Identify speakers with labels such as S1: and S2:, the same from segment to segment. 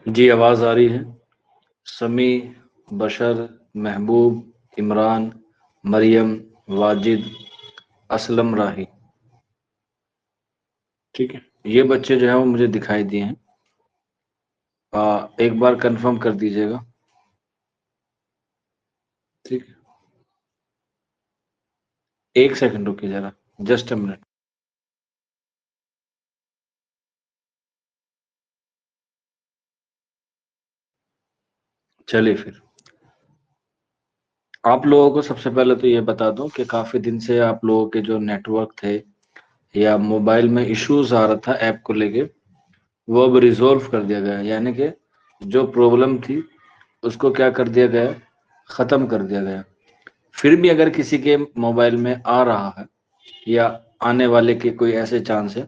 S1: جی آواز آ رہی ہے؟ سمیع، بشر، محبوب، عمران، مریم، واجد، اسلم راہی. ٹھیک ہے، یہ بچے جو ہیں وہ مجھے دکھائی دیے ہیں. ایک بار کنفرم کر دیجیے گا. ٹھیک ہے، ایک سیکنڈ رکیے ذرا، جسٹ اے منٹ. چلیے پھر آپ لوگوں کو سب سے پہلے تو یہ بتا دوں کہ کافی دن سے آپ لوگوں کے جو نیٹ ورک تھے یا موبائل میں ایشوز آ رہا تھا ایپ کو لے کے، وہ اب ریزولو کر دیا گیا. یعنی کہ جو پرابلم تھی اس کو کیا کر دیا گیا، ختم کر دیا گیا. پھر بھی اگر کسی کے موبائل میں آ رہا ہے یا آنے والے کے کوئی ایسے چانس ہے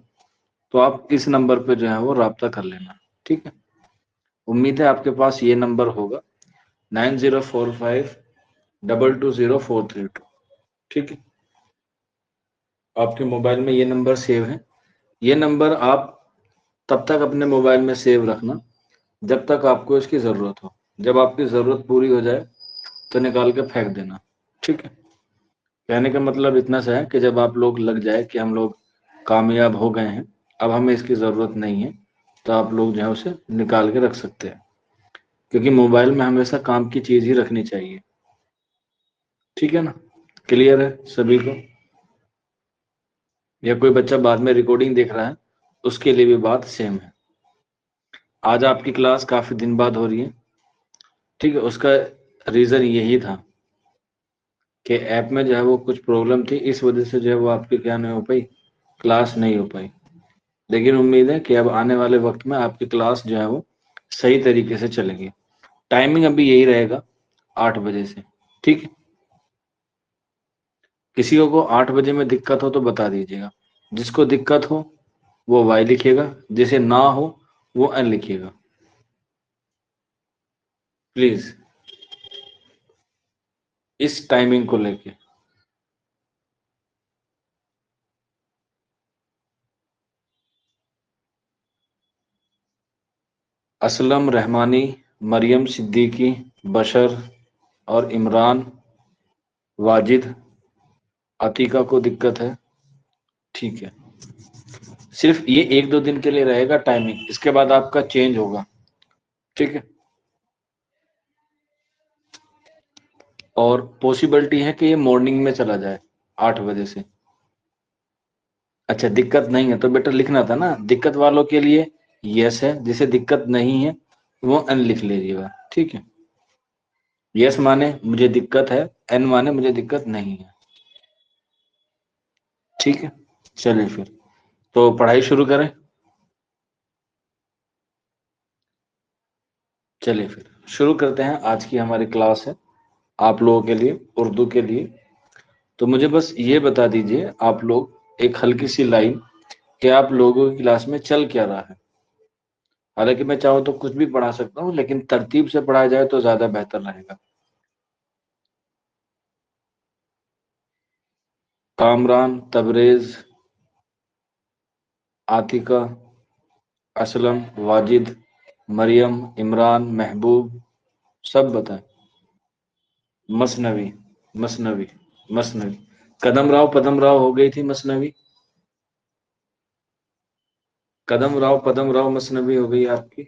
S1: تو آپ اس نمبر پہ جو ہے وہ رابطہ کر لینا. ٹھیک ہے، امید ہے آپ کے پاس یہ نمبر ہوگا 9045220432. ٹھیک ہے، آپ کے موبائل میں یہ نمبر سیو ہے. یہ نمبر آپ تب تک اپنے موبائل میں سیو رکھنا جب تک آپ کو اس کی ضرورت ہو. جب آپ کی ضرورت پوری ہو جائے تو نکال کے پھینک دینا. ٹھیک ہے، کہنے کا مطلب اتنا سا ہے کہ جب آپ لوگ لگ جائے کہ ہم لوگ کامیاب ہو گئے ہیں، اب ہمیں اس کی ضرورت نہیں ہے، تو آپ لوگ جو ہے اسے نکال کے رکھ سکتے ہیں. کیونکہ موبائل میں ہمیشہ کام کی چیز ہی رکھنی چاہیے. ٹھیک ہے نا، کلیئر ہے سبھی کو؟ یا کوئی بچہ بعد میں ریکارڈنگ دیکھ رہا ہے اس کے لیے بھی بات سیم ہے. آج آپ کی کلاس کافی دن بعد ہو رہی ہے. ٹھیک ہے، اس کا ریزن یہی تھا کہ ایپ میں جو ہے وہ کچھ پرابلم تھی، اس وجہ سے جو ہے وہ آپ کی کیا نہیں ہو پائی، کلاس نہیں ہو پائی. لیکن امید ہے کہ اب آنے والے وقت میں آپ کی کلاس جو ہے وہ صحیح طریقے سے چلے گی. ٹائمنگ ابھی یہی رہے گا 8 بجے سے. ٹھیک ہے، کسی کو 8 بجے میں دقت ہو تو بتا دیجیے گا. جس کو دقت ہو وہ وائی لکھے گا، جسے نہ ہو وہ این لکھے گا. پلیز اس ٹائمنگ کو لے کے. اسلم رحمانی، مریم صدیقی، بشر اور عمران، واجد، عتیقہ کو دقت ہے. ٹھیک ہے، صرف یہ 1-2 دن کے لیے رہے گا ٹائمنگ، اس کے بعد آپ کا چینج ہوگا. ٹھیک ہے، اور پوسیبلٹی ہے کہ یہ مارننگ میں چلا جائے 8 بجے سے. اچھا دقت نہیں ہے تو بیٹا لکھنا تھا نا، دقت والوں کے لیے یس ہے، جسے دقت نہیں ہے وہ ان لکھ لیجیے گا. ٹھیک ہے، یس مانے مجھے دقت ہے، این مانے مجھے دقت نہیں ہے. ٹھیک ہے، چلیے پھر تو پڑھائی شروع کریں. چلیے پھر شروع کرتے ہیں. آج کی ہماری کلاس ہے آپ لوگوں کے لیے، اردو کے لیے. تو مجھے بس یہ بتا دیجئے آپ لوگ ایک ہلکی سی لائن کہ آپ لوگوں کی کلاس میں چل کیا رہا ہے. حالانکہ میں چاہوں تو کچھ بھی پڑھا سکتا ہوں، لیکن ترتیب سے پڑھایا جائے تو زیادہ بہتر رہے گا. کامران، تبریز، عاتقہ، اسلم، واجد، مریم، عمران، محبوب، سب بتائیں. مثنوی، مثنوی، مثنوی. قدم راؤ پدم راؤ ہو گئی تھی مثنوی. قدم راؤ پدم راؤ مثنوی ہو گئی آپ کی،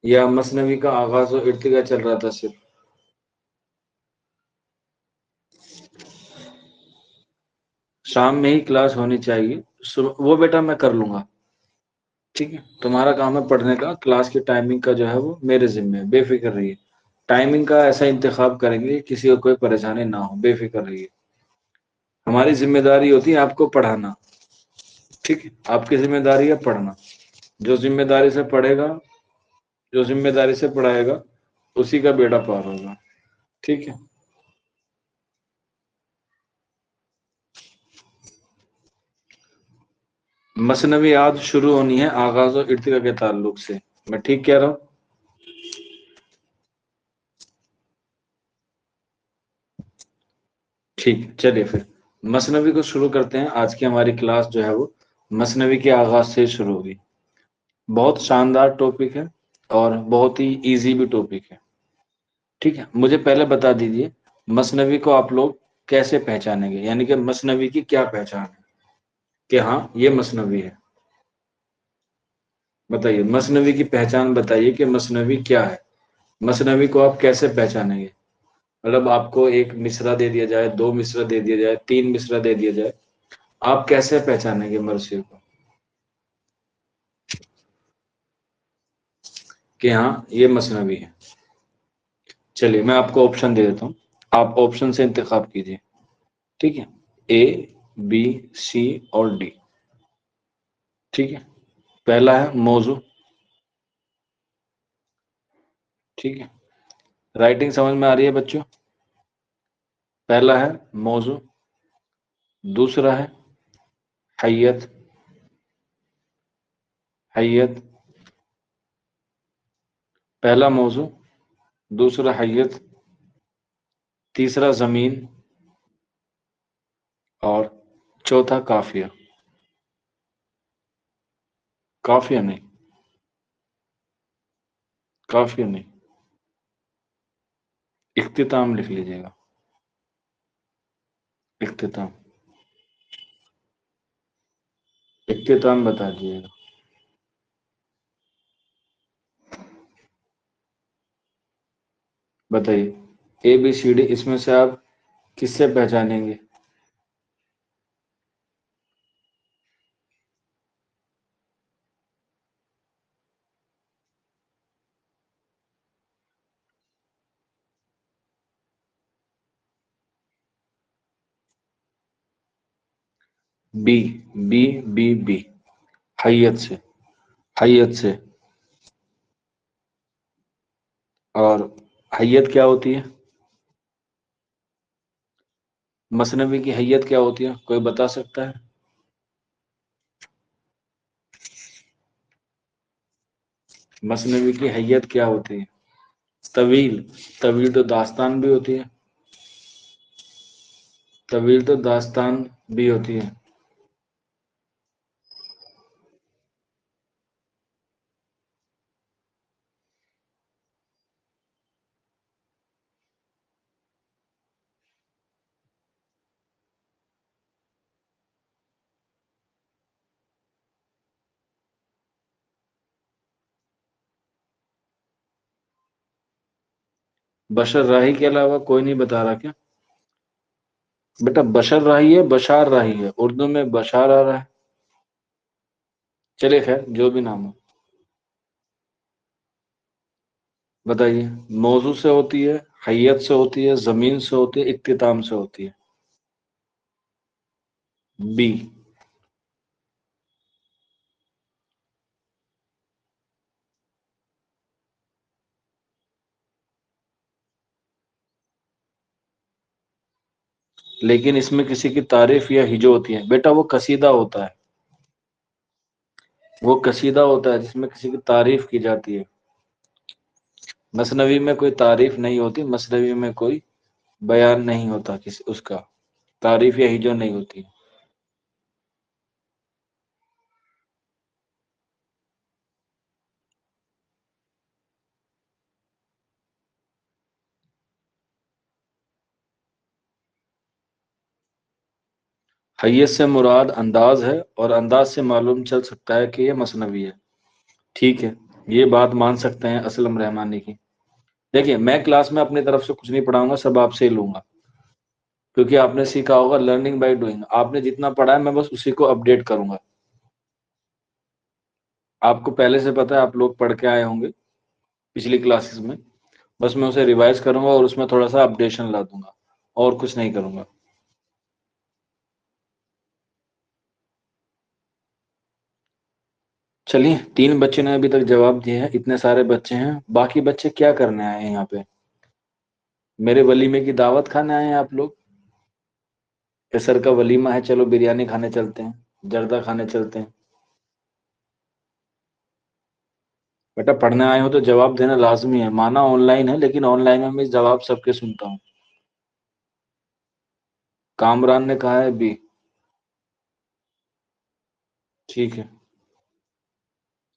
S1: یا مثنوی کا آغاز و ارتقا چل رہا تھا صرف. شام میں ہی کلاس ہونی چاہیے. وہ بیٹا میں کر لوں گا. ٹھیک ہے، تمہارا کام ہے پڑھنے کا، کلاس کی ٹائمنگ کا جو ہے وہ میرے ذمہ ہے، بے فکر رہیے. ٹائمنگ کا ایسا انتخاب کریں گے کسی کو کوئی پریشانی نہ ہو، بے فکر رہیے. ہماری ذمہ داری ہوتی ہے آپ کو پڑھانا. ٹھیک ہے، آپ کی ذمہ داری ہے پڑھنا. جو ذمہ داری سے پڑھے گا، جو ذمہ داری سے پڑھائے گا اسی کا بیڑا پار ہوگا. ٹھیک ہے، مثنویات شروع ہونی ہے آغاز و ارتقا کے تعلق سے. میں ٹھیک کہہ رہا ہوں؟ ٹھیک، چلیے پھر مثنوی کو شروع کرتے ہیں. آج کی ہماری کلاس جو ہے وہ مثنوی کے آغاز سے شروع ہوگی. بہت شاندار ٹاپک ہے اور بہت ہی ایزی بھی ٹاپک ہے. ٹھیک ہے، مجھے پہلے بتا دیجئے مثنوی کو آپ لوگ کیسے پہچانیں گے، یعنی کہ مثنوی کی کیا پہچان ہے کہ ہاں یہ مثنوی ہے. بتائیے مثنوی کی پہچان بتائیے کہ مثنوی کیا ہے. مثنوی کو آپ کیسے پہچانیں گے؟ مطلب آپ کو ایک مصرع دے دیا جائے، دو مصرع دے دیا جائے، تین مصرع دے دیا جائے، آپ کیسے پہچانیں گے مرثیے کو کہ ہاں یہ مثنوی ہے؟ چلیے میں آپ کو آپشن دے دیتا ہوں، آپ آپشن سے انتخاب کیجیے. ٹھیک ہے، اے، بی، سی اور ڈی. ٹھیک ہے، پہلا ہے موضوع. ٹھیک ہے، رائٹنگ سمجھ میں آ رہی ہے بچوں؟ پہلا ہے موضوع، دوسرا ہے حیت. حیت، پہلا موضوع، دوسرا حیت، تیسرا زمین اور چوتھا کافیہ. کافیہ نہیں، کافیہ نہیں، اختتام لکھ لیجیے گا. اختتام، اختتام بتا دیجیے گا. بتائیے اے بی سی ڈی اس میں سے آپ کس سے پہچانیں گے؟ بی، بی بی بی، حیت سے. حیت سے. اور حیت کیا ہوتی ہے؟ مثنوی کی حیت کیا ہوتی ہے، کوئی بتا سکتا ہے؟ مثنوی کی حیت کیا ہوتی ہے؟ طویل. طویل تو داستان بھی ہوتی ہے. طویل تو داستان بھی ہوتی ہے. بشر راہی کے علاوہ کوئی نہیں بتا رہا کیا؟ بیٹا بشر راہی ہے، بشار راہی ہے، اردو میں بشار آ رہا ہے. چلے خیر جو بھی نام ہو. بتائیے موضوع سے ہوتی ہے، حیت سے ہوتی ہے، زمین سے ہوتی ہے، اختتام سے ہوتی ہے. بی. لیکن اس میں کسی کی تعریف یا ہجو ہوتی ہے بیٹا، وہ قصیدہ ہوتا ہے. وہ قصیدہ ہوتا ہے جس میں کسی کی تعریف کی جاتی ہے. مثنوی میں کوئی تعریف نہیں ہوتی، مثنوی میں کوئی بیان نہیں ہوتا کسی اس کا، تعریف یا ہجو نہیں ہوتی. حیت سے مراد انداز ہے، اور انداز سے معلوم چل سکتا ہے کہ یہ مثنوی ہے. ٹھیک ہے، یہ بات مان سکتے ہیں اسلم رحمانی کی. دیکھیے میں کلاس میں اپنی طرف سے کچھ نہیں پڑھاؤں گا، سب آپ سے ہی لوں گا، کیونکہ آپ نے سیکھا ہوگا لرننگ بائی ڈوئنگ. آپ نے جتنا پڑھا ہے میں بس اسی کو اپڈیٹ کروں گا. آپ کو پہلے سے پتا ہے، آپ لوگ پڑھ کے آئے ہوں گے پچھلی کلاسز میں، بس میں اسے ریوائز کروں گا اور اس میں تھوڑا سا اپڈیشن لا دوں گا، اور کچھ نہیں کروں گا. چلیے 3 بچے نے ابھی تک جواب دیے ہیں، اتنے سارے بچے ہیں، باقی بچے کیا کرنے آئے ہیں یہاں پہ؟ میرے ولیمے کی دعوت کھانے آئے ہیں آپ لوگ؟ سر کا ولیمہ ہے، چلو بریانی کھانے چلتے ہیں، جردہ کھانے چلتے ہیں. بیٹا پڑھنے آئے ہو تو جواب دینا لازمی ہے، مانا آن لائن ہے لیکن آن لائن میں جواب سب کے سنتا ہوں. کامران نے کہا ہے بھی. ٹھیک ہے،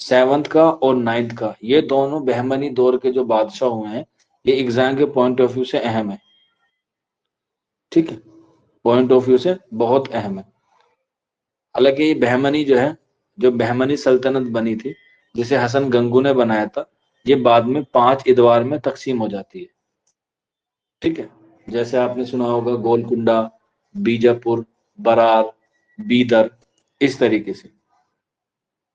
S1: 7th کا اور 9th کا، یہ دونوں بہمنی دور کے جو بادشاہ ہوئے ہیں یہ ایگزام کے پوائنٹ آف ویو سے اہم ہے، ٹھیک ہے، پوائنٹ آف ویو سے بہت اہم ہے۔ حالانکہ یہ بہمنی جو ہے، جو بہمنی سلطنت بنی تھی جسے حسن گنگو نے بنایا تھا، یہ بعد میں 5 ادوار میں تقسیم ہو جاتی ہے، ٹھیک ہے، جیسے آپ نے سنا ہوگا گولکنڈا، بیجاپور، برار، بیدر، اس طریقے سے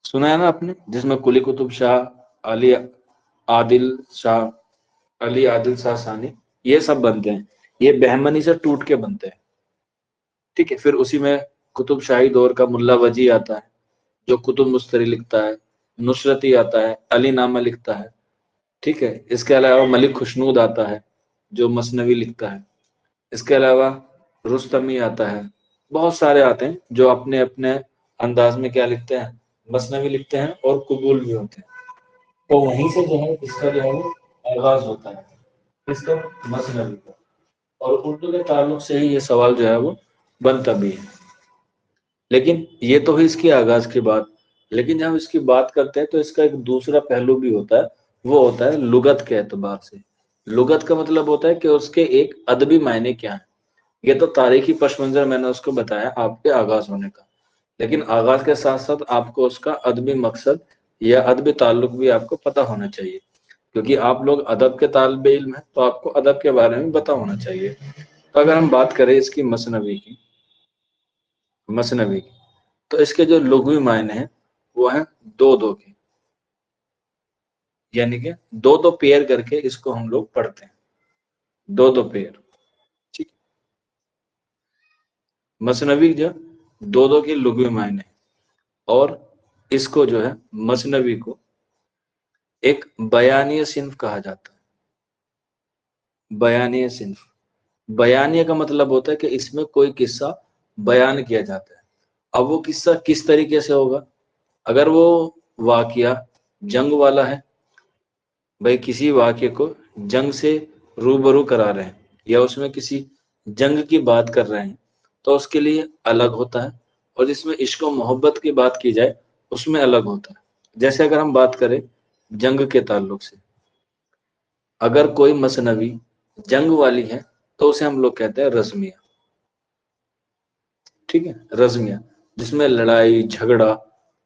S1: سنا ہے نا آپ نے، جس میں قلی قطب شاہ، علی عادل شاہ، علی عادل شاہ ثانی، یہ سب بنتے ہیں، یہ بہمنی سے ٹوٹ کے بنتے ہیں، ٹھیک ہے۔ پھر اسی میں قطب شاہی دور کا ملا وجی آتا ہے جو کتب مستری لکھتا ہے، نصرتی آتا ہے، علی نامہ لکھتا ہے، ٹھیک ہے۔ اس کے علاوہ ملک خوشنود آتا ہے جو مثنوی لکھتا ہے، اس کے علاوہ رستمی آتا ہے، بہت سارے آتے ہیں جو اپنے اپنے انداز میں کیا لکھتے ہیں، مثنوی لکھتے ہیں اور قبول بھی ہوتے ہیں۔ تو وہیں سے جو ہے اس کا جو ہے وہ آغاز ہوتا ہے، اس کا مثنوی کا، اور اردو کے تعلق سے ہی یہ سوال جو ہے وہ بنتا بھی ہے۔ لیکن یہ تو ہے اس کی آغاز کی بات، لیکن جب اس کی بات کرتے ہیں تو اس کا ایک دوسرا پہلو بھی ہوتا ہے، وہ ہوتا ہے لغت کے اعتبار سے۔ لغت کا مطلب ہوتا ہے کہ اس کے ایک ادبی معنی کیا ہیں۔ یہ تو تاریخی پس منظر میں نے اس کو بتایا آپ کے آغاز ہونے کا، لیکن آغاز کے ساتھ ساتھ آپ کو اس کا ادبی مقصد یا ادبی تعلق بھی آپ کو پتہ ہونا چاہیے، کیونکہ آپ لوگ ادب کے طالب علم ہیں تو آپ کو ادب کے بارے میں پتہ ہونا چاہیے۔ تو اگر ہم بات کریں اس کی مثنوی کی، تو اس کے جو لغوی معنی ہیں وہ ہیں دو دو کے، یعنی کہ دو دو پیئر کر کے اس کو ہم لوگ پڑھتے ہیں، دو دو پیئر، ٹھیک۔ مثنوی جو دو دو کے لغوی معنی ہیں، اور اس کو جو ہے مثنوی کو ایک بیانیہ صنف کہا جاتا ہے۔ بیانیہ صنف، بیانیہ کا مطلب ہوتا ہے کہ اس میں کوئی قصہ بیان کیا جاتا ہے۔ اب وہ قصہ کس طریقے سے ہوگا؟ اگر وہ واقعہ جنگ والا ہے، بھائی کسی واقعے کو جنگ سے روبرو کرا رہے ہیں یا اس میں کسی جنگ کی بات کر رہے ہیں تو اس کے لیے الگ ہوتا ہے، اور جس میں عشق و محبت کی بات کی جائے اس میں الگ ہوتا ہے۔ جیسے اگر ہم بات کریں جنگ کے تعلق سے، اگر کوئی مثنوی جنگ والی ہے تو اسے ہم لوگ کہتے ہیں رزمیہ، ٹھیک ہے، رزمیہ، جس میں لڑائی جھگڑا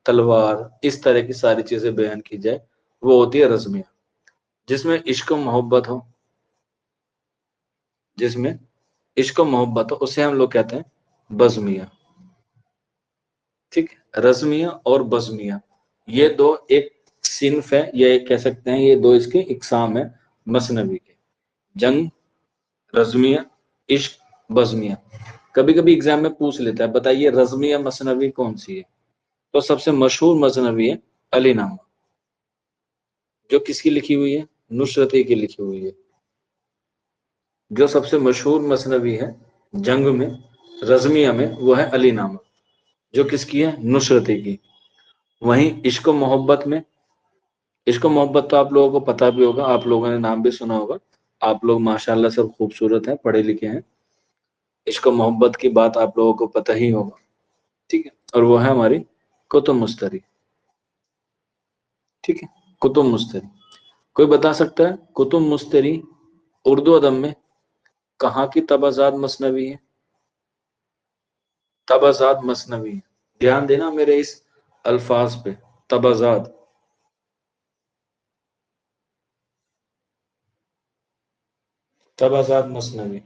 S1: تلوار اس طرح کی ساری چیزیں بیان کی جائے وہ ہوتی ہے رزمیہ۔ جس میں عشق و محبت ہو، جس میں عشق و محبت ہو اسے ہم لوگ کہتے ہیں بزمیہ، ٹھیک ہے۔ رزمیہ اور بزمیہ یہ دو ایک صنف ہے، یا ایک کہہ سکتے ہیں یہ دو اس کے اقسام ہیں مثنوی کے، جنگ رزمیہ، عشق بزمیہ۔ کبھی کبھی ایگزام میں پوچھ لیتا ہے بتائیے رزمیہ مثنوی کون سی ہے، تو سب سے مشہور مثنوی ہے علی نامہ، جو کس کی لکھی ہوئی ہے، نصرتی کی لکھی ہوئی ہے۔ جو سب سے مشہور مثنوی ہے جنگ میں رزمیہ میں وہ ہے علی نامہ، جو کس کی ہے، نصرتی کی۔ وہیں عشق و محبت میں، عشق و محبت تو آپ لوگوں کو پتہ بھی ہوگا، آپ لوگوں نے نام بھی سنا ہوگا، آپ لوگ ماشاءاللہ سب خوبصورت ہیں، پڑھے لکھے ہیں، عشق و محبت کی بات آپ لوگوں کو پتہ ہی ہوگا، ٹھیک ہے، اور وہ ہے ہماری کتب مستری، ٹھیک ہے، کتب مستری۔ کوئی بتا سکتا ہے کتب مستری اردو ادب میں کہاں کی تبازات مثنوی ہے؟ تبازات مثنوی ہے، دھیان دینا میرے اس الفاظ پہ، تبازات، تبازات مثنوی۔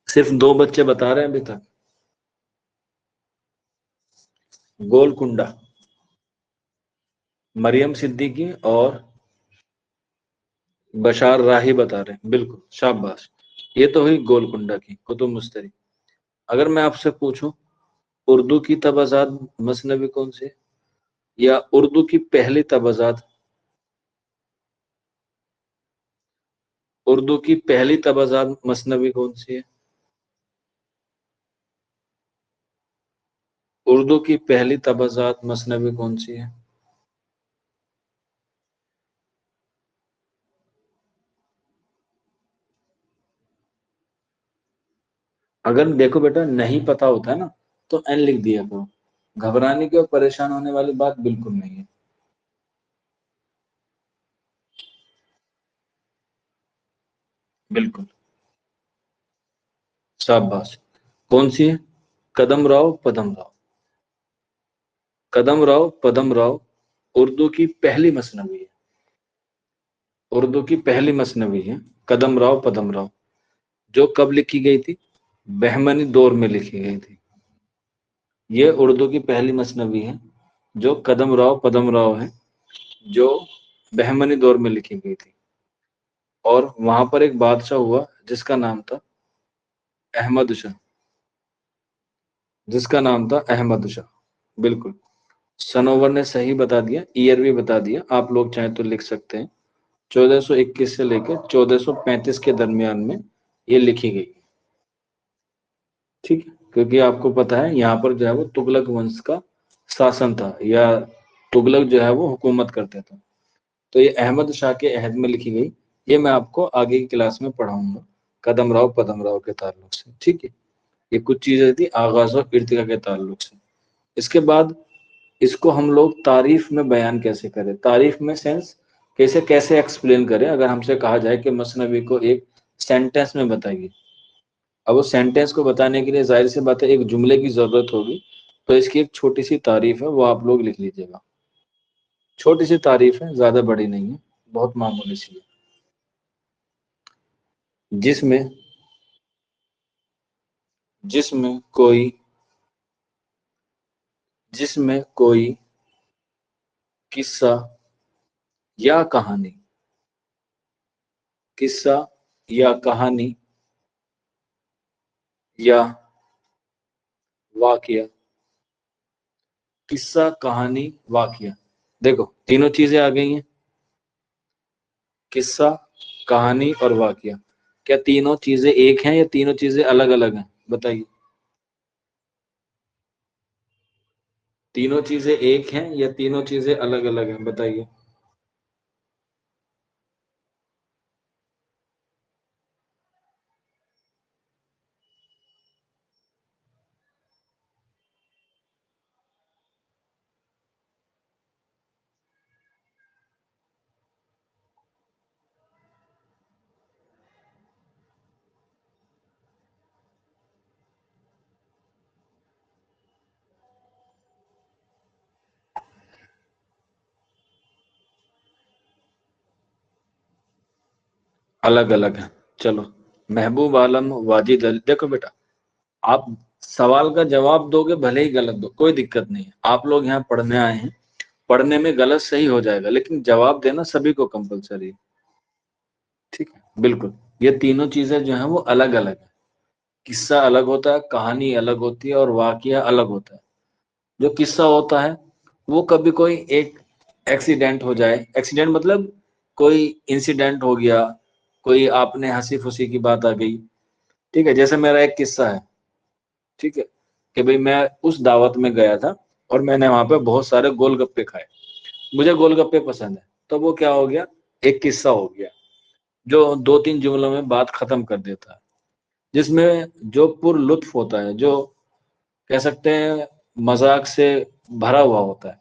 S1: صرف دو بچے بتا رہے ہیں ابھی تک، گولکنڈا، مریم صدیقی اور بشار راہی بتا رہے ہیں، بالکل شاباش، یہ تو ہوئی گولکنڈا کی کتب مستری۔ اگر میں آپ سے پوچھوں اردو کی تبازات مثنوی کون سے، یا اردو کی پہلی تبازات، اردو کی پہلی تبادات مثنوی کون سی ہے؟ اردو کی پہلی تبادات مثنوی کون سی ہے؟ اگر دیکھو بیٹا نہیں پتا ہوتا ہے نا تو این لکھ دیا کرو، گھبرانے کی اور پریشان ہونے والی بات بالکل نہیں ہے۔ بالکل شاباش۔ کون سی ہے؟ قدم راؤ پدم راؤ، قدم راؤ پدم راؤ اردو کی پہلی مثنوی ہے، اردو کی پہلی مثنوی ہے قدم راؤ پدم راؤ، جو کب لکھی گئی تھی؟ بہمنی دور میں لکھی گئی تھی۔ یہ اردو کی پہلی مثنوی ہے جو قدم راؤ پدم راؤ ہے، جو بہمنی دور میں لکھی گئی تھی، اور وہاں پر ایک بادشاہ ہوا جس کا نام تھا احمد شاہ، جس کا نام تھا احمد شاہ۔ بالکل سنوور نے صحیح بتا دیا، ایئر بھی بتا دیا، آپ لوگ چاہیں تو لکھ سکتے ہیں، 1421 سے لے کے 1435 کے درمیان میں یہ لکھی گئی، ٹھیک ہے، کیونکہ آپ کو پتا ہے یہاں پر جو ہے وہ تغلق ونش کا شاسن تھا، یا تغلق جو ہے وہ حکومت کرتے تھے، تو یہ احمد شاہ کے عہد میں لکھی گئی۔ یہ میں آپ کو آگے کی کلاس میں پڑھاؤں گا قدم راؤ پدم راؤ کے تعلق سے، ٹھیک ہے، یہ کچھ چیزیں تھی آغاز اور ارتقا کے تعلق سے۔ اس کے بعد اس کو ہم لوگ تعریف میں بیان کیسے کریں، تعریف میں سینس کیسے کیسے ایکسپلین کریں، اگر ہم سے کہا جائے کہ مثنوی کو ایک سینٹینس میں بتائیے، اب اس سینٹینس کو بتانے کے لیے ظاہر سی بات ہے ایک جملے کی ضرورت ہوگی، تو اس کی ایک چھوٹی سی تعریف ہے وہ آپ لوگ لکھ لیجیے گا، چھوٹی سی تعریف ہے، زیادہ بڑی نہیں ہے، بہت معمولی سی ہے۔ جس میں جس میں کوئی جس میں کوئی قصہ یا کہانی، قصہ یا کہانی یا واقعہ، قصہ کہانی واقعہ، دیکھو تینوں چیزیں آ گئی ہیں، قصہ کہانی اور واقعہ، کیا تینوں چیزیں ایک ہیں یا تینوں چیزیں الگ الگ ہیں؟ بتائیے، تینوں چیزیں ایک ہیں یا تینوں چیزیں الگ الگ ہیں؟ بتائیے۔ الگ الگ ہیں، چلو محبوب عالم واجد علی، دیکھو بیٹا آپ سوال کا جواب دو گے بھلے ہی غلط دو کوئی دقت نہیں ہے، آپ لوگ یہاں پڑھنے آئے ہیں، پڑھنے میں غلط صحیح ہو جائے گا لیکن جواب دینا سبھی کو کمپلسری ہے، ٹھیک ہے، بالکل یہ تینوں چیزیں جو ہیں وہ الگ الگ ہیں، قصہ الگ ہوتا ہے، کہانی الگ ہوتی ہے، اور واقعہ الگ ہوتا ہے۔ جو قصہ ہوتا ہے وہ کبھی کوئی ایک ایکسیڈنٹ ہو جائے، ایکسیڈنٹ مطلب کوئی انسیڈنٹ ہو گیا، کوئی آپ نے ہنسی خوشی کی بات آ گئی، ٹھیک ہے، جیسے میرا ایک قصہ ہے، ٹھیک ہے، کہ بھئی میں اس دعوت میں گیا تھا اور میں نے وہاں پہ بہت سارے گول گپے کھائے، مجھے گول گپے پسند ہے، تو وہ کیا ہو گیا، ایک قصہ ہو گیا جو دو تین جملوں میں بات ختم کر دیتا ہے، جس میں جو پر لطف ہوتا ہے، جو کہہ سکتے ہیں مذاق سے بھرا ہوا ہوتا ہے۔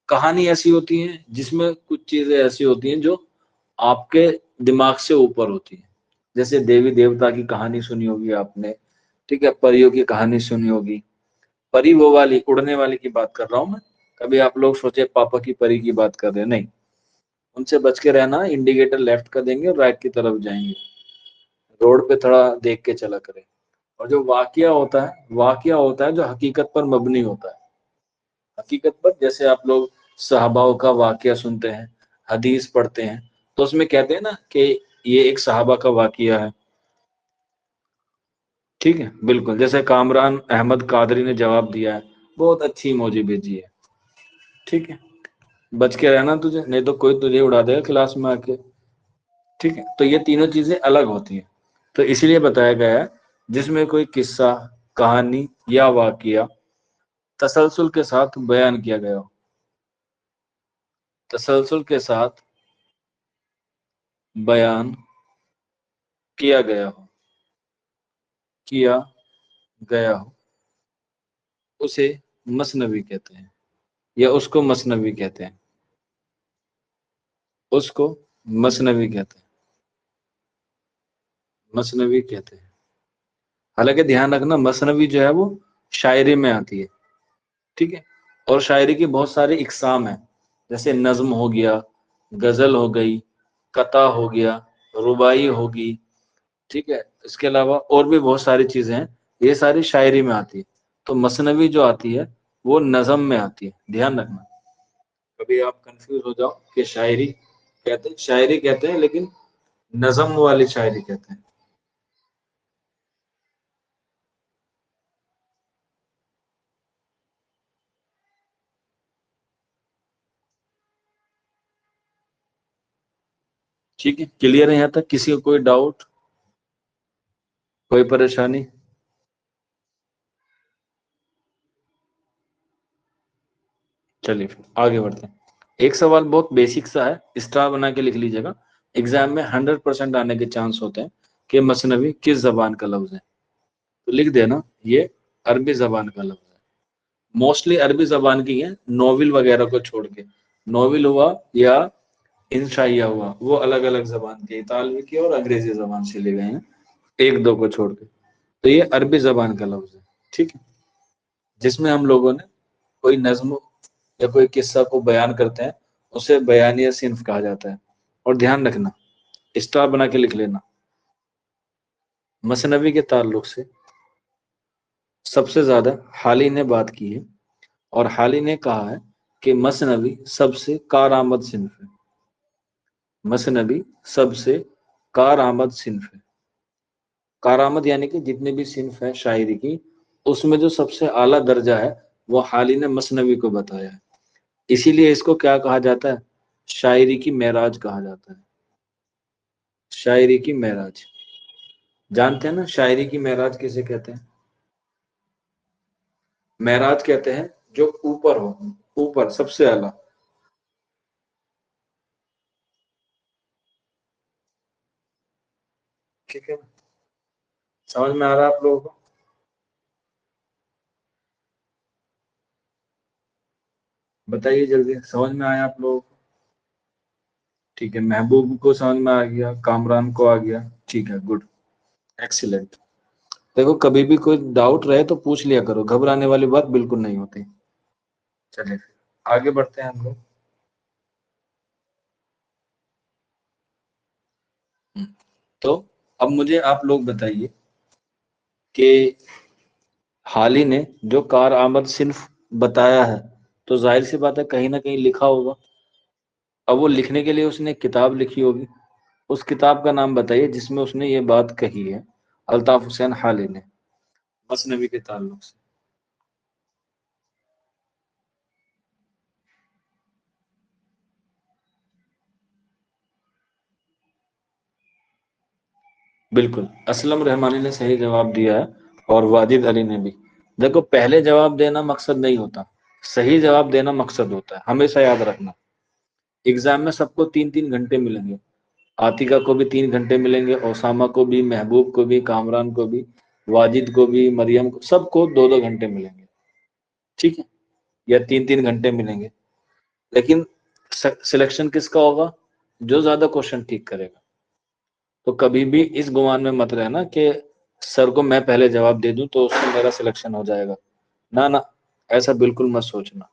S1: کہانی ایسی ہوتی ہیں جس میں کچھ چیزیں ایسی ہوتی ہیں جو آپ کے دماغ سے اوپر ہوتی ہیں، جیسے دیوی دیوتا کی کہانی سنی ہوگی آپ نے، ٹھیک ہے، پریوں کی کہانی سنی ہوگی، پری وہ والی اڑنے والی کی بات کر رہا ہوں میں، کبھی آپ لوگ سوچے پاپا کی پری کی بات کر رہے ہیں، نہیں، ان سے بچ کے رہنا، انڈیکیٹر لیفٹ کر دیں گے اور رائٹ کی طرف جائیں گے، روڈ پہ تھوڑا دیکھ کے چلا کریں۔ اور جو واقعہ ہوتا ہے، واقعہ ہوتا ہے جو حقیقت پر مبنی ہوتا ہے، حقیقت پر، جیسے آپ لوگ صحابہ کا واقعہ سنتے ہیں، حدیث پڑھتے ہیں، تو اس میں کہتے ہیں نا کہ یہ ایک صحابہ کا واقعہ ہے، ٹھیک ہے، بالکل، جیسے کامران احمد قادری نے جواب دیا ہے، بہت اچھی ایموجی بھیجی ہے، ٹھیک ہے، بچ کے رہنا تجھے، نہیں تو کوئی تجھے اڑا دے گا کلاس میں آ کے، ٹھیک ہے، تو یہ تینوں چیزیں الگ ہوتی ہیں، تو اسی لیے بتایا گیا ہے جس میں کوئی قصہ، کہانی یا واقعہ تسلسل کے ساتھ بیان کیا گیا ہو، تسلسل کے ساتھ بیان کیا گیا ہو، کیا گیا ہو، اسے مثنوی کہتے ہیں، یا اس کو مثنوی کہتے ہیں، اس کو مثنوی کہتے ہیں، مثنوی کہتے ہیں۔ حالانکہ دھیان رکھنا مثنوی جو ہے وہ شاعری میں آتی ہے، ٹھیک ہے، اور شاعری کی بہت ساری اقسام ہیں، جیسے نظم ہو گیا، غزل ہو گئی، قطع ہو گیا، رباعی ہوگی، ٹھیک ہے، اس کے علاوہ اور بھی بہت ساری چیزیں ہیں، یہ ساری شاعری میں آتی ہے۔ تو مثنوی جو آتی ہے وہ نظم میں آتی ہے، دھیان رکھنا، کبھی آپ کنفیوز ہو جاؤ کہ شاعری کہتے ہیں لیکن نظم والی شاعری کہتے ہیں۔ ٹھیک ہے، کلیئر ہے یہاں تک؟ کسی کو کوئی ڈاؤٹ، کوئی پریشانی؟ چلیے پھر آگے بڑھتے ہیں۔ ایک سوال بہت بیسک سا ہے، اسٹار بنا کے لکھ لیجیے گا، ایگزام میں 100% آنے کے چانس ہوتے ہیں کہ مثنوی کس زبان کا لفظ ہے، تو لکھ دینا یہ عربی زبان کا لفظ ہے، موسٹلی عربی زبان کی ہے، ناول وغیرہ کو چھوڑ کے، ناول ہوا یا انشائیہ ہوا وہ الگ الگ زبان کے، اطالوی کی اور انگریزی زبان سے لے گئے ہیں، ایک دو کو چھوڑ کے، تو یہ عربی زبان کا لفظ ہے، ٹھیک ہے، جس میں ہم لوگوں نے کوئی نظم یا کوئی قصہ کو بیان کرتے ہیں اسے بیانیہ صنف کہا جاتا ہے۔ اور دھیان رکھنا، اسٹار بنا کے لکھ لینا، مثنوی کے تعلق سے سب سے زیادہ حالی نے بات کی ہے، اور حالی نے کہا ہے کہ مثنوی سب سے کارآمد صنف ہے، مثنوی سب سے کارآمد صنف ہے، کارآمد یعنی کہ جتنے بھی صنف ہے شاعری کی، اس میں جو سب سے اعلیٰ درجہ ہے وہ حالی نے مثنوی کو بتایا ہے، اسی لیے اس کو کیا کہا جاتا ہے؟ شاعری کی معراج کہا جاتا ہے، شاعری کی معراج، جانتے ہیں نا شاعری کی معراج کسے کہتے ہیں؟ معراج کہتے ہیں جو اوپر ہو، اوپر سب سے اعلیٰ، ٹھیک ہے، سمجھ میں آ رہا ہے آپ لوگوں کو؟ بتائیے جلدی، سمجھ میں آیا آپ لوگوں کو؟ ٹھیک ہے، محبوب کو سمجھ میں آ گیا، کامران کو آ گیا، ٹھیک ہے، گڈ، ایکسیلنٹ۔ دیکھو کبھی بھی کوئی ڈاؤٹ رہے تو پوچھ لیا کرو، گھبرانے والی بات بالکل نہیں ہوتی۔ چلیے پھر آگے بڑھتے ہیں ہم لوگ۔ تو اب مجھے آپ لوگ بتائیے کہ حالی نے جو کارآمد صنف بتایا ہے تو ظاہر سی بات ہے کہیں نہ کہیں لکھا ہوگا، اب وہ لکھنے کے لیے اس نے کتاب لکھی ہوگی، اس کتاب کا نام بتائیے جس میں اس نے یہ بات کہی ہے، الطاف حسین حالی نے، مثنوی کے تعلق سے۔ بالکل، اسلم رحمانی نے صحیح جواب دیا ہے، اور واجد علی نے بھی۔ دیکھو پہلے جواب دینا مقصد نہیں ہوتا، صحیح جواب دینا مقصد ہوتا ہے، ہمیشہ یاد رکھنا۔ ایگزام میں سب کو 3 3 گھنٹے ملیں گے، عاتقہ کو بھی 3 گھنٹے ملیں گے، اسامہ کو بھی، محبوب کو بھی، کامران کو بھی، واجد کو بھی، مریم کو، سب کو 2 2 گھنٹے ملیں گے، ٹھیک ہے، یا 3 3 گھنٹے ملیں گے، لیکن سلیکشن کس کا ہوگا؟ جو زیادہ کوشچن ٹھیک کرے گا۔ تو کبھی بھی اس گمان میں مت رہنا کہ سر کو میں پہلے جواب دے دوں تو اس سے میرا سلیکشن ہو جائے گا، نہ نہ، ایسا بالکل مت سوچنا،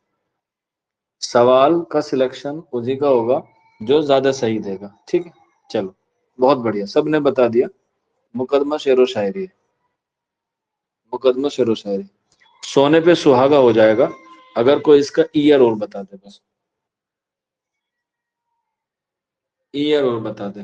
S1: سوال کا سلیکشن اسی کا ہوگا جو زیادہ صحیح دے گا، ٹھیک ہے، چلو بہت بڑھیا، سب نے بتا دیا۔ مقدمہ شعر و شاعری ہے، مقدمہ شعر و شاعری، سونے پہ سہاگا ہو جائے گا اگر کوئی اس کا ایئر اور بتا دے، بس ایئر اور بتا دے۔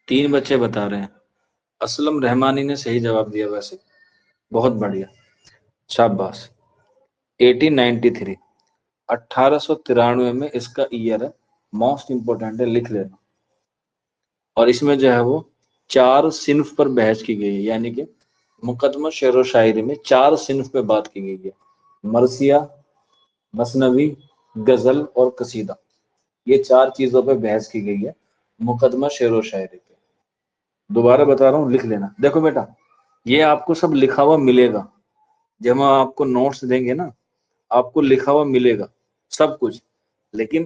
S1: 3 بچے بتا رہے ہیں. اسلم رحمانی نے صحیح جواب دیا ویسے. بہت بڑھیا، شاباش. 1893، 1893 میں اس کا ایئر ہے. موسٹ امپورٹنٹ ہے، لکھ لینا. اور اس میں جو ہے وہ 4 صنف پر بحث کی گئی ہے، یعنی کہ مقدمہ شعر و شاعری میں 4 صنف پہ بات کی گئی ہے: مرثیہ، مثنوی، غزل اور قصیدہ. یہ 4 چیزوں پہ بحث کی گئی ہے مقدمہ شعر و شاعری پہ. دوبارہ بتا رہا ہوں، لکھ لینا. دیکھو بیٹا، یہ آپ کو سب لکھا ہوا ملے گا جب ہم آپ کو نوٹس دیں گے نا. آپ کو لکھا ہوا ملے گا سب کچھ، لیکن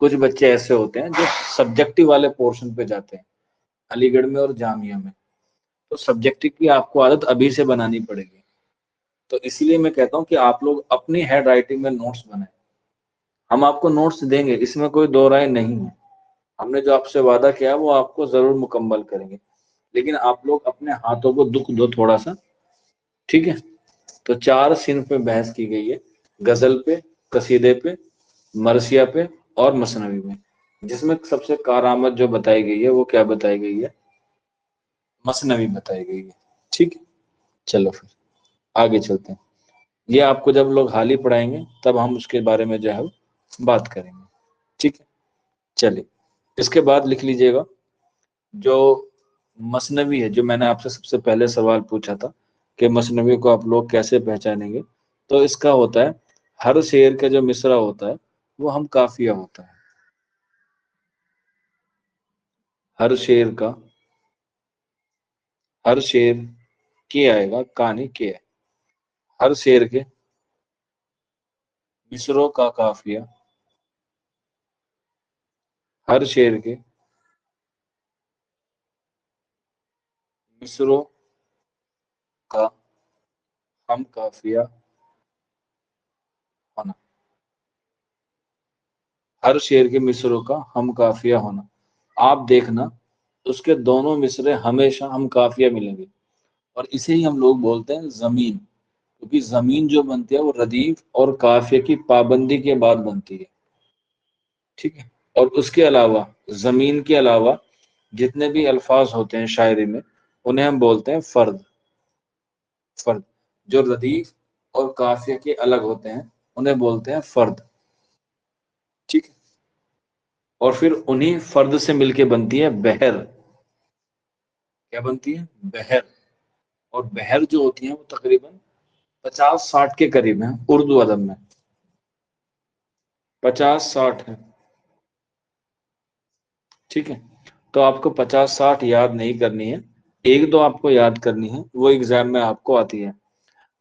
S1: کچھ بچے ایسے ہوتے ہیں جو سبجیکٹو والے پورشن پہ جاتے ہیں علی گڑھ میں اور جامعہ میں. تو سبجیکٹو کی آپ کو عادت ابھی سے بنانی پڑے گی. تو اسی لیے میں کہتا ہوں کہ آپ لوگ اپنی ہینڈ رائٹنگ میں نوٹس بنائیں. ہم آپ کو نوٹس دیں گے، اس میں کوئی دو رائے نہیں ہے. ہم نے جو آپ سے وعدہ کیا وہ آپ کو ضرور مکمل کریں گے، لیکن آپ لوگ اپنے ہاتھوں کو دکھ دو تھوڑا سا. ٹھیک ہے؟ تو 4 صنف پہ بحث کی گئی ہے: غزل پہ، قصیدے پہ، مرثیہ پہ اور مثنوی میں. جس میں سب سے کارآمد جو بتائی گئی ہے وہ کیا بتائی گئی ہے؟ مثنوی بتائی گئی ہے. ٹھیک ہے، چلو پھر آگے چلتے ہیں. یہ آپ کو جب لوگ حالی پڑھائیں گے تب ہم اس کے بارے میں جو ہے بات کریں گے. ٹھیک ہے، چلیے. اس کے بعد لکھ لیجئے گا جو مثنوی ہے، جو میں نے آپ سے سب سے پہلے سوال پوچھا تھا کہ مثنوی کو آپ لوگ کیسے پہچانیں گے. تو اس کا ہوتا ہے ہر شعر کا جو مصرع ہوتا ہے وہ ہم قافیہ ہوتا ہے. ہر شعر کا، ہر شعر کی آئے گا کہانی کے ہے. ہر شعر کے مصروں کا قافیہ، ہر شعر کے مصروں کا ہم قافیہ ہونا. ہر شعر کے مصروں کا ہم قافیہ ہونا. آپ دیکھنا اس کے دونوں مصرے ہمیشہ ہم قافیہ ملیں گے، اور اسے ہی ہم لوگ بولتے ہیں زمین. کیونکہ زمین جو بنتی ہے وہ ردیف اور قافیے کی پابندی کے بعد بنتی ہے. ٹھیک ہے؟ اور اس کے علاوہ، زمین کے علاوہ جتنے بھی الفاظ ہوتے ہیں شاعری میں انہیں ہم بولتے ہیں فرد. فرد جو ردیف اور قافیہ کے الگ ہوتے ہیں انہیں بولتے ہیں فرد. ٹھیک ہے؟ اور پھر انہی فرد سے مل کے بنتی ہے بحر. کیا بنتی ہے؟ بحر. اور بحر جو ہوتی ہیں وہ تقریباً 50-60 کے قریب ہیں اردو ادب میں. 50-60 ہے. ٹھیک ہے؟ تو آپ کو 50-60 یاد نہیں کرنی ہے، ایک دو آپ کو یاد کرنی ہے، وہ ایگزام میں آپ کو آتی ہے.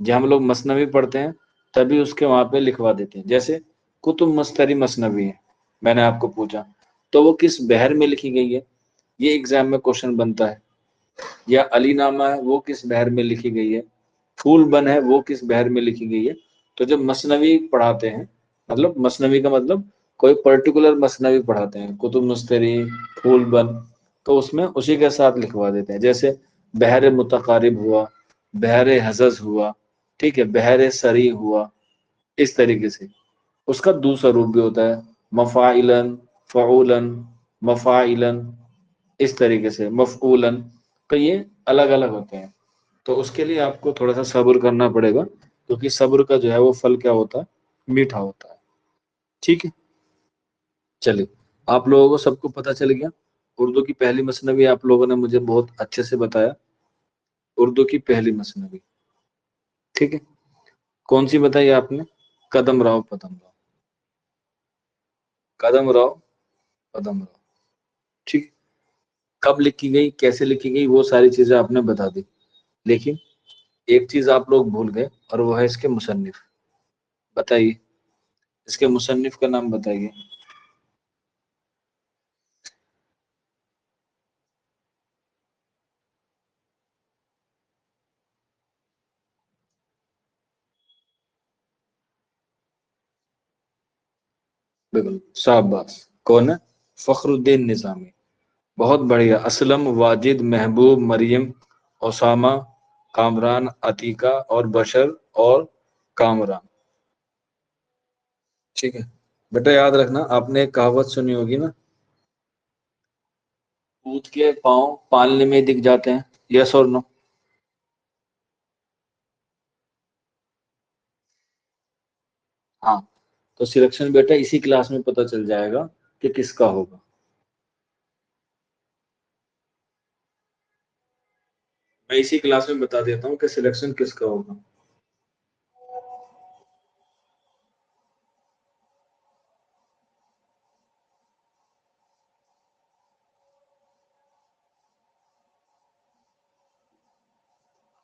S1: جب ہم لوگ مثنوی پڑھتے ہیں تبھی اس کے وہاں پہ لکھوا دیتے ہیں. جیسے کتب مستری مثنوی ہے، میں نے آپ کو پوچھا تو وہ کس بحر میں لکھی گئی ہے، یہ ایگزام میں کوشچن بنتا ہے. یا علی نامہ ہے وہ کس بحر میں لکھی گئی ہے، پھول بن ہے وہ کس بحر میں لکھی گئی ہے. تو جب مثنوی پڑھاتے ہیں، مطلب مثنوی کا مطلب کوئی پرٹیکولر مثنوی پڑھاتے ہیں، کتب مستری، پھول بن، تو اس میں اسی کے ساتھ لکھوا دیتے ہیں. جیسے بحر متقارب ہوا، بحر حزز ہوا، ٹھیک ہے، بحر سری ہوا. اس طریقے سے اس کا دوسرا روپ بھی ہوتا ہے مفاعلن، فعولن، مفاعلن، اس طریقے سے مفعولن. تو یہ الگ الگ ہوتے ہیں. تو اس کے لیے آپ کو تھوڑا سا صبر کرنا پڑے گا، کیونکہ صبر کا جو ہے وہ پھل کیا ہوتا ہے؟ میٹھا ہوتا ہے. ٹھیک ہے، چلیے. آپ لوگوں کو سب کو پتہ چل گیا. اردو کی پہلی مثنوی آپ لوگوں نے مجھے بہت اچھے سے بتایا. اردو کی پہلی مثنوی، ٹھیک ہے، کون سی بتائی آپ نے؟ قدم راؤ پدم راؤ. قدم راؤ پدم راؤ. ٹھیک. کب لکھی گئی، کیسے لکھی گئی، وہ ساری چیزیں آپ نے بتا دی. لیکن ایک چیز آپ لوگ بھول گئے، اور وہ ہے اس کے مصنف. بتائیے اس کے مصنف کا نام بتائیے. بالکل، شاباش. کون ہے؟ فخر الدین نظامی. بہت بڑھیا. اسلم، واجد، محبوب، مریم، اسامہ، کامران، عتیقہ اور بشر اور کامران. ٹھیک ہے بیٹا، یاد رکھنا آپ نے ایک کہاوت سنی ہوگی نا، کود کے پاؤں پالنے میں دکھ جاتے ہیں، یس اور نو؟ ہاں، تو سلیکشن بیٹا اسی کلاس میں پتہ چل جائے گا کہ کس کا ہوگا۔ میں اسی کلاس میں بتا دیتا ہوں کہ سلیکشن کس کا ہوگا۔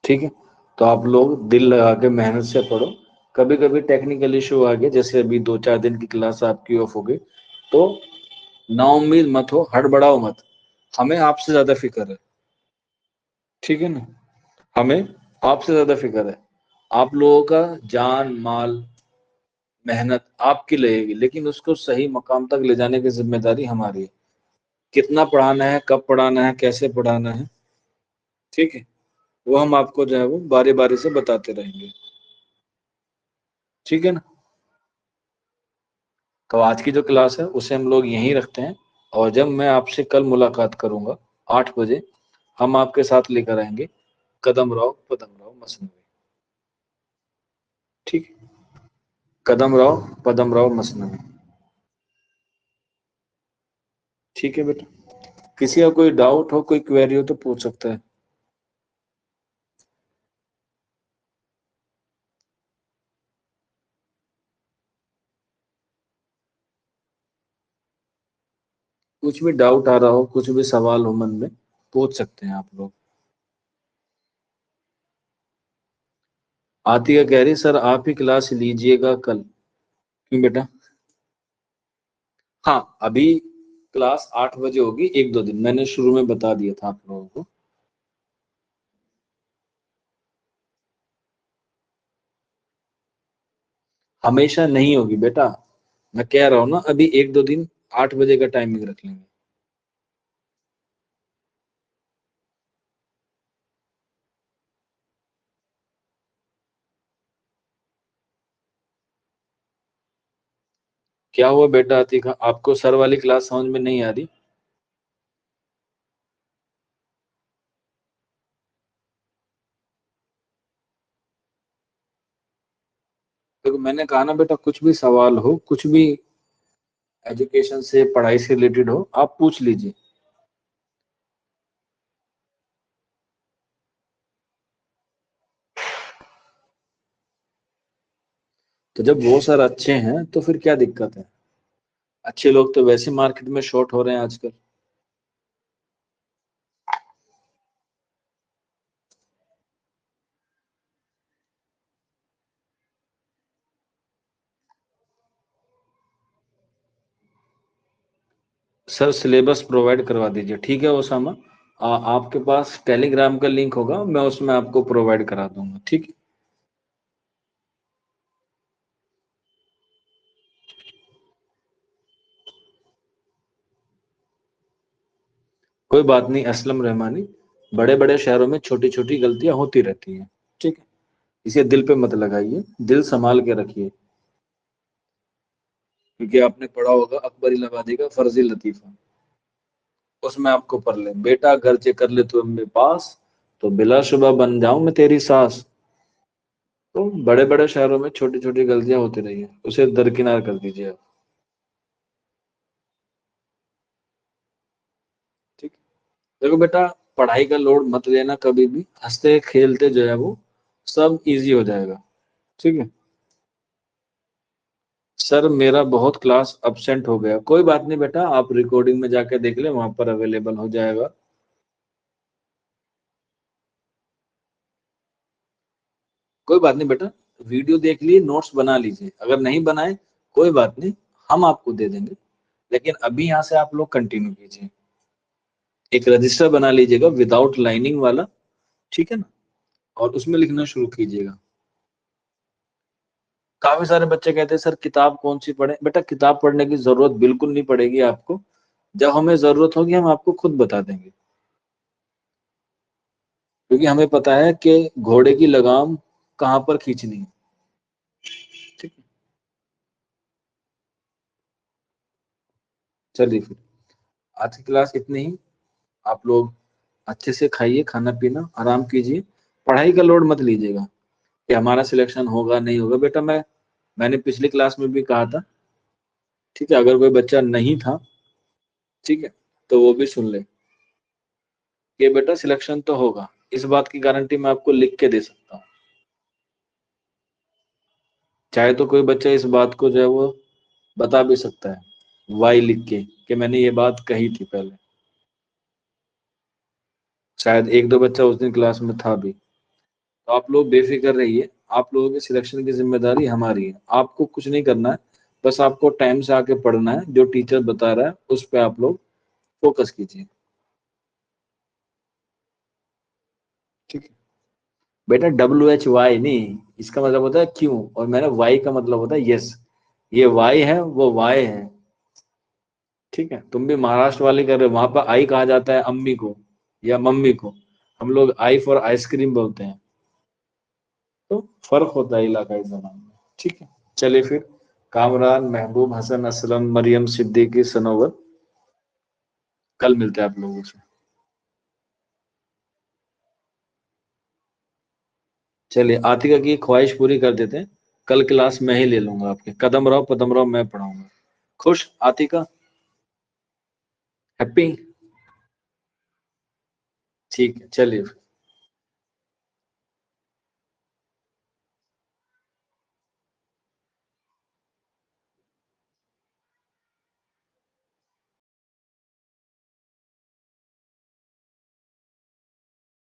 S1: ٹھیک ہے، تو آپ لوگ دل لگا کے محنت سے پڑھو۔ کبھی کبھی ٹیکنیکل ایشو آ گئے، جیسے ابھی 2-4 دن کی کلاس آپ کی آف ہو گئی، تو نا امید مت ہو، ہڑبڑاؤ مت، ہمیں آپ سے زیادہ فکر ہے۔ ٹھیک ہے نا، ہمیں آپ سے زیادہ فکر ہے۔ آپ لوگوں کا جان مال محنت آپ کی لگے گی، لیکن اس کو صحیح مقام تک لے جانے کی ذمہ داری ہماری ہے۔ کتنا پڑھانا ہے، کب پڑھانا ہے، کیسے پڑھانا ہے، ٹھیک ہے، وہ ہم آپ کو جو ہے وہ باری باری سے بتاتے رہیں گے۔ ٹھیک ہے نا، تو آج کی جو کلاس ہے اسے ہم لوگ یہیں رکھتے ہیں، اور جب میں آپ سے کل ملاقات کروں گا 8 بجے، ہم آپ کے ساتھ لے کر آئیں گے قدم رہو پدم رہو مثنوی۔ ٹھیک ہے، قدم رہو پدم رہو مثنوی۔ ٹھیک ہے بیٹا، کسی کا کوئی ڈاؤٹ ہو، کوئی کویری ہو تو پوچھ سکتا ہے۔ کچھ بھی ڈاؤٹ آ رہا ہو، کچھ بھی سوال ہو من میں، پوچھ سکتے ہیں آپ لوگ۔ عاتیہ کہہ رہی سر آپ ہی کلاس لیجئے گا کل، کیوں بیٹا؟ ہاں، ابھی کلاس 8 بجے ہوگی، 1-2 دن میں نے شروع میں بتا دیا تھا آپ لوگوں کو۔ ہمیشہ نہیں ہوگی بیٹا، میں کہہ رہا ہوں نا، ابھی 1-2 دن 8 بجے کا ٹائمنگ رکھ لیں گے۔ کیا ہوا بیٹا عتیقہ، آپ کو سر والی کلاس سمجھ میں نہیں آ رہی؟ دیکھو میں نے کہا نا بیٹا، کچھ بھی سوال ہو، کچھ بھی ایجوکیشن سے پڑھائی سے ریلیٹڈ ہو، آپ پوچھ لیجئے۔ تو جب وہ سر اچھے ہیں تو پھر کیا دقت ہے؟ اچھے لوگ تو ویسے مارکیٹ میں شارٹ ہو رہے ہیں آج کل۔ سر سلیبس پرووائڈ کروا دیجئے، ٹھیک ہے اسامہ؟ آپ کے پاس ٹیلی گرام کا لنک ہوگا، میں اس میں آپ کو پرووائڈ کرا دوں گا، ٹھیک ہے؟ کوئی بات نہیں اسلم رحمانی، بڑے بڑے شہروں میں چھوٹی چھوٹی غلطیاں ہوتی رہتی ہیں، ٹھیک ہے؟ اسے دل پہ مت لگائیے، دل سنبھال کے رکھیے، کیونکہ آپ نے پڑھا ہوگا اکبر الہآبادی کا فرضی لطیفہ، اس میں آپ کو پڑھ لیں، بیٹا گھر چے کر لے تو امی پاس، تو بلا شبہ بن جاؤں میں تیری ساس۔ تو بڑے بڑے شہروں میں چھوٹی چھوٹی غلطیاں ہوتی رہی ہیں، اسے درکنار کر دیجیے آپ، ٹھیک؟ دیکھو بیٹا، پڑھائی کا لوڈ مت لینا کبھی بھی، ہنستے کھیلتے جو ہے وہ سب ایزی ہو جائے گا، ٹھیک ہے؟ سر میرا بہت کلاس ابسینٹ ہو گیا، کوئی بات نہیں بیٹا، آپ ریکارڈنگ میں جا کے دیکھ لیں، وہاں پر اویلیبل ہو جائے گا۔ کوئی بات نہیں بیٹا، ویڈیو دیکھ لیے، نوٹس بنا لیجیے، اگر نہیں بنائے کوئی بات نہیں، ہم آپ کو دے دیں گے، لیکن ابھی یہاں سے آپ لوگ کنٹینیو کیجیے۔ ایک رجسٹر بنا لیجیے گا وداؤٹ لائننگ والا، ٹھیک ہے نا؟ اور اس میں لکھنا شروع کیجیے گا۔ کافی سارے بچے کہتے ہیں سر کتاب کون سی پڑھیں، بیٹا کتاب پڑھنے کی ضرورت بالکل نہیں پڑے گی آپ کو، جب ہمیں ضرورت ہوگی ہم آپ کو خود بتا دیں گے، کیونکہ ہمیں پتا ہے کہ گھوڑے کی لگام کہاں پر کھینچنی ہے، ٹھیک ہے؟ چلیے پھر آج کی کلاس اتنی ہی، آپ لوگ اچھے سے کھائیے، کھانا پینا آرام کیجیے، پڑھائی کا لوڈ مت لیجیے گا کہ ہمارا سلیکشن ہوگا نہیں ہوگا۔ بیٹا میں نے پچھلی کلاس میں بھی کہا تھا، ٹھیک ہے، اگر کوئی بچہ نہیں تھا ٹھیک ہے تو وہ بھی سن لے کہ بیٹا سلیکشن تو ہوگا، اس بات کی گارنٹی میں آپ کو لکھ کے دے سکتا ہوں۔ چاہے تو کوئی بچہ اس بات کو جو ہے وہ بتا بھی سکتا ہے وائی لکھ کے کہ میں نے یہ بات کہی تھی پہلے، شاید ایک دو بچہ اس دن کلاس میں تھا بھی۔ تو آپ لوگ بے فکر رہیے، آپ لوگوں کے سلیکشن کی ذمہ داری ہماری ہے، آپ کو کچھ نہیں کرنا ہے، بس آپ کو ٹائم سے آ کے پڑھنا ہے، جو ٹیچر بتا رہا ہے اس پہ آپ لوگ فوکس کیجیے، ٹھیک ہے۔ بیٹا WHY نہیں، اس کا مطلب ہوتا ہے کیوں، اور میں نے وائی کا مطلب ہوتا ہے یس، یہ وائی ہے وہ وائی ہے، ٹھیک ہے۔ تم بھی مہاراشٹر والے کر رہے ہو، وہاں پہ آئی کہا جاتا ہے امی کو یا ممی کو، ہم لوگ آئی فور آئس کریم بولتے ہیں، تو فرق ہوتا ہے علاقائی زبان میں، ٹھیک ہے۔ چلیے پھر، کامران، محبوب، حسن، اسلم، مریم، صدیقی، سنور، کل ملتے ہیں آپ لوگوں سے۔ چلیے عاتقہ کی خواہش پوری کر دیتے ہیں، کل کلاس میں ہی لے لوں گا آپ کے، قدم رہو قدم رہو میں پڑھاؤں گا۔ خوش عاتقہ؟ ہیپی؟ ٹھیک ہے چلیے۔